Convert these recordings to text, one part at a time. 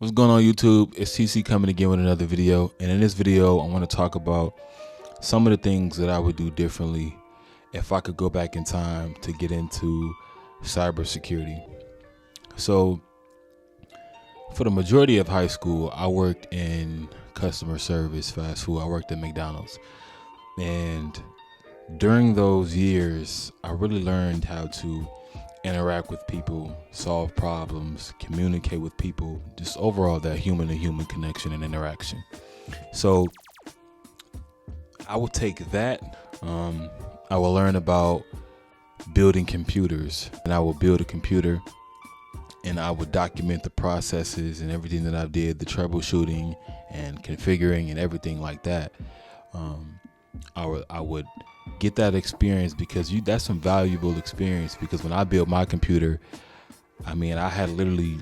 What's going on, YouTube? It's TC coming again with another video. And in this video, I want to talk about some of the things that I would do differently if I could go back in time to get into cybersecurity. So for the majority of high school, I worked in customer service, fast food. I worked at McDonald's. And during those years, I really learned how to interact with people, solve problems, communicate with people, just overall that human to human connection and interaction. So I will take that. I will learn about building computers, and I will build a computer and I would document the processes and everything that I did, the troubleshooting and configuring and everything like that. I would get that experience because that's some valuable experience, because when I built my computer, I had literally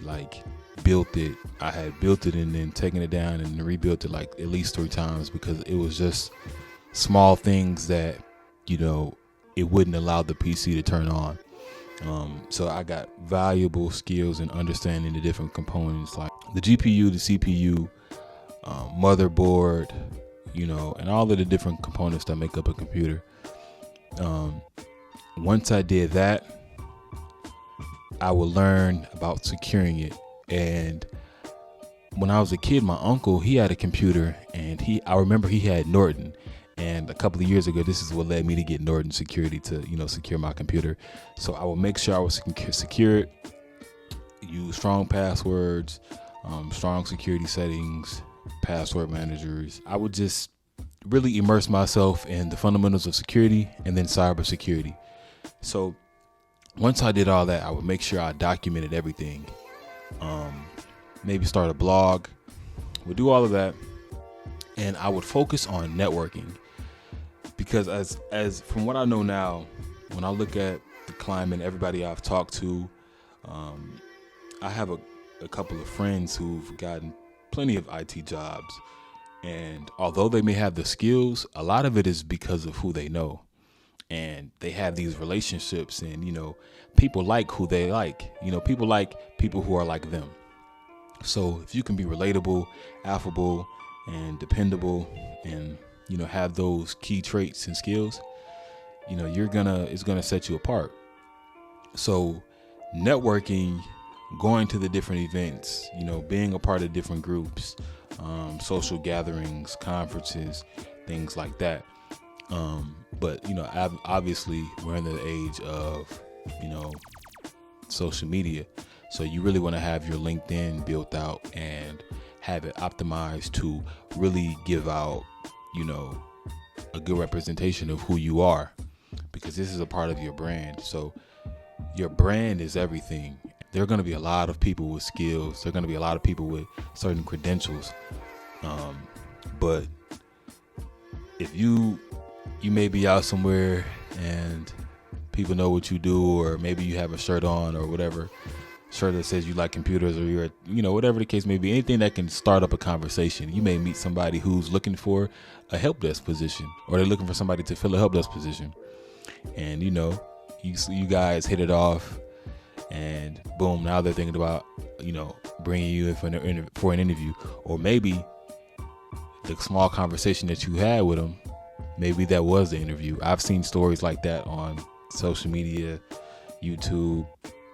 built it. I had built it and then taken it down and rebuilt it at least 3 times, because it was just small things that, it wouldn't allow the PC to turn on. So I got valuable skills in understanding the different components, like the GPU, the CPU, motherboard, and all of the different components that make up a computer. Once I did that, I would learn about securing it. And when I was a kid, my uncle, he had a computer, and I remember he had Norton. And a couple of years ago, this is what led me to get Norton Security to, secure my computer. So I would make sure I was secure it, use strong passwords, strong security settings, password managers. I would just really immerse myself in the fundamentals of security and then cybersecurity. So once I did all that, I would make sure I documented everything. Maybe start a blog. Would do all of that, and I would focus on networking, because as from what I know now, when I look at the climate, everybody I've talked to, I have a couple of friends who've gotten plenty of IT jobs. And although they may have the skills, a lot of it is because of who they know. And they have these relationships, and, people like who they like. People like people who are like them. So if you can be relatable, affable, and dependable, and, have those key traits and skills, it's gonna set you apart. So networking, going to the different events, being a part of different groups, social gatherings, conferences, things like that. But obviously we're in the age of, social media. So you really want to have your LinkedIn built out and have it optimized to really give out, a good representation of who you are, because this is a part of your brand. So your brand is everything. There are going to be a lot of people with skills. There are going to be a lot of people with certain credentials. But if you may be out somewhere and people know what you do, or maybe you have a shirt on or whatever, shirt that says you like computers, or you're, whatever the case may be, anything that can start up a conversation. You may meet somebody who's looking for a help desk position, or they're looking for somebody to fill a help desk position. And, you guys hit it off, and boom, now they're thinking about, bringing you in for an interview. Or maybe the small conversation that you had with them, maybe that was the interview. I've seen stories like that on social media, YouTube,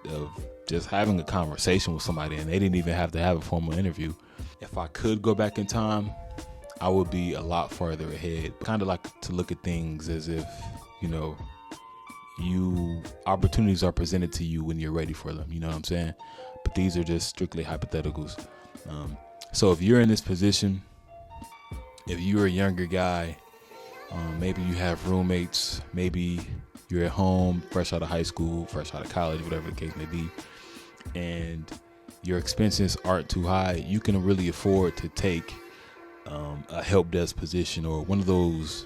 of just having a conversation with somebody and they didn't even have to have a formal interview. If I could go back in time, I would be a lot farther ahead. Kind of like to look at things as if, opportunities are presented to you when you're ready for them. You know what I'm saying? But these are just strictly hypotheticals. So if you're in this position, if you're a younger guy, maybe you have roommates, maybe you're at home, fresh out of high school, fresh out of college, whatever the case may be, and your expenses aren't too high, you can really afford to take a help desk position, or one of those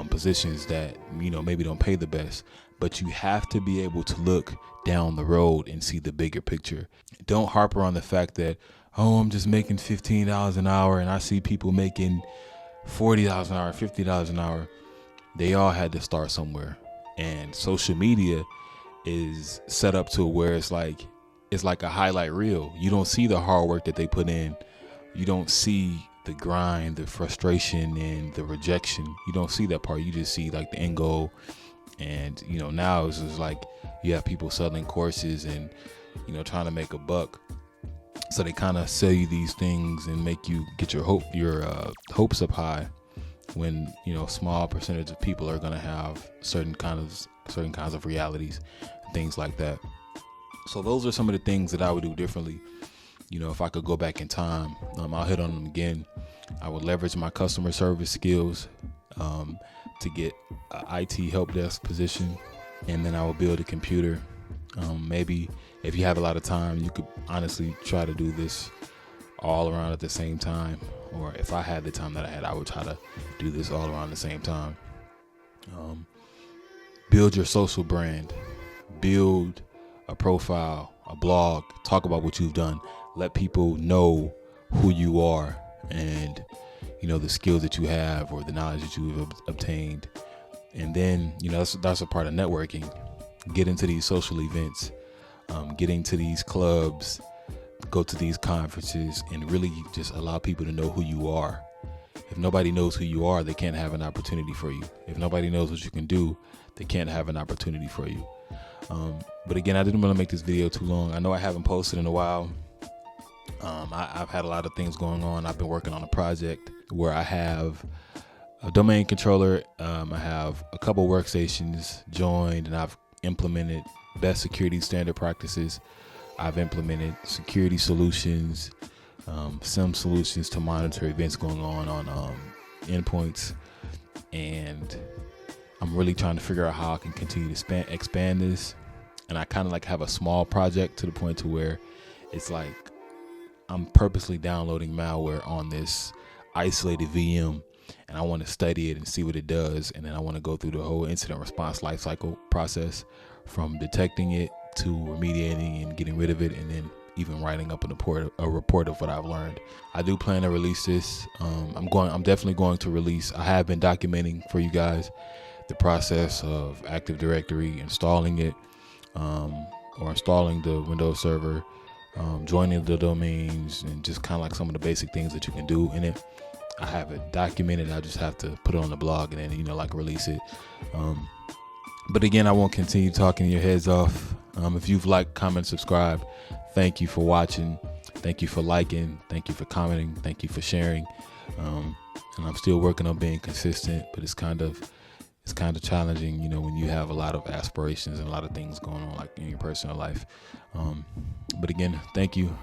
positions that, maybe don't pay the best, but you have to be able to look down the road and see the bigger picture. Don't harper on the fact that, I'm just making $15 an hour and I see people making $40 an hour, $50 an hour. They all had to start somewhere. And social media is set up to where it's like it's like a highlight reel. You don't see the hard work that they put in. You don't see the grind, the frustration, and the rejection. You don't see that part. You just see like the end goal. And now it's just like you have people selling courses and trying to make a buck. So they kind of sell you these things and make you get your hopes up high, when small percentage of people are going to have certain kinds of realities and things like that. So those are some of the things that I would do differently. If I could go back in time, I'll hit on them again. I would leverage my customer service skills to get an IT help desk position, and then I would build a computer. Maybe if you have a lot of time, you could honestly try to do this all around at the same time. Or if I had the time that I had, I would try to do this all around the same time. Build your social brand. Build a profile, a blog. Talk about what you've done. Let people know who you are and the skills that you have or the knowledge that you've obtained. And then that's a part of networking. Get into these social events. Get into these clubs. Go to these conferences and really just allow people to know who you are. If nobody knows who you are, they can't have an opportunity for you. If nobody knows what you can do, they can't have an opportunity for you. But again, I didn't want to make this video too long. I know I haven't posted in a while. I've had a lot of things going on. I've been working on a project where I have a domain controller. I have a couple workstations joined, and I've implemented best security standard practices. I've implemented security solutions, SIM solutions to monitor events going on endpoints. And I'm really trying to figure out how I can continue to expand this. And I kind of like have a small project to the point to where it's like I'm purposely downloading malware on this isolated VM, and I want to study it and see what it does. And then I want to go through the whole incident response lifecycle process, from detecting it to remediating and getting rid of it, and then even writing up a report of what I've learned. I do plan to release this. I'm definitely going to release. I have been documenting for you guys the process of Active Directory, installing it, or installing the Windows server, joining the domains, and just kind of like some of the basic things that you can do in it. I have it documented. I just have to put it on the blog and then release it. But again, I won't continue talking your heads off. If you've liked, comment, subscribe, thank you for watching. Thank you for liking. Thank you for commenting. Thank you for sharing. And I'm still working on being consistent, but it's kind of challenging, when you have a lot of aspirations and a lot of things going on, like in your personal life. But again, thank you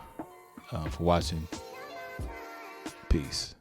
for watching. Peace.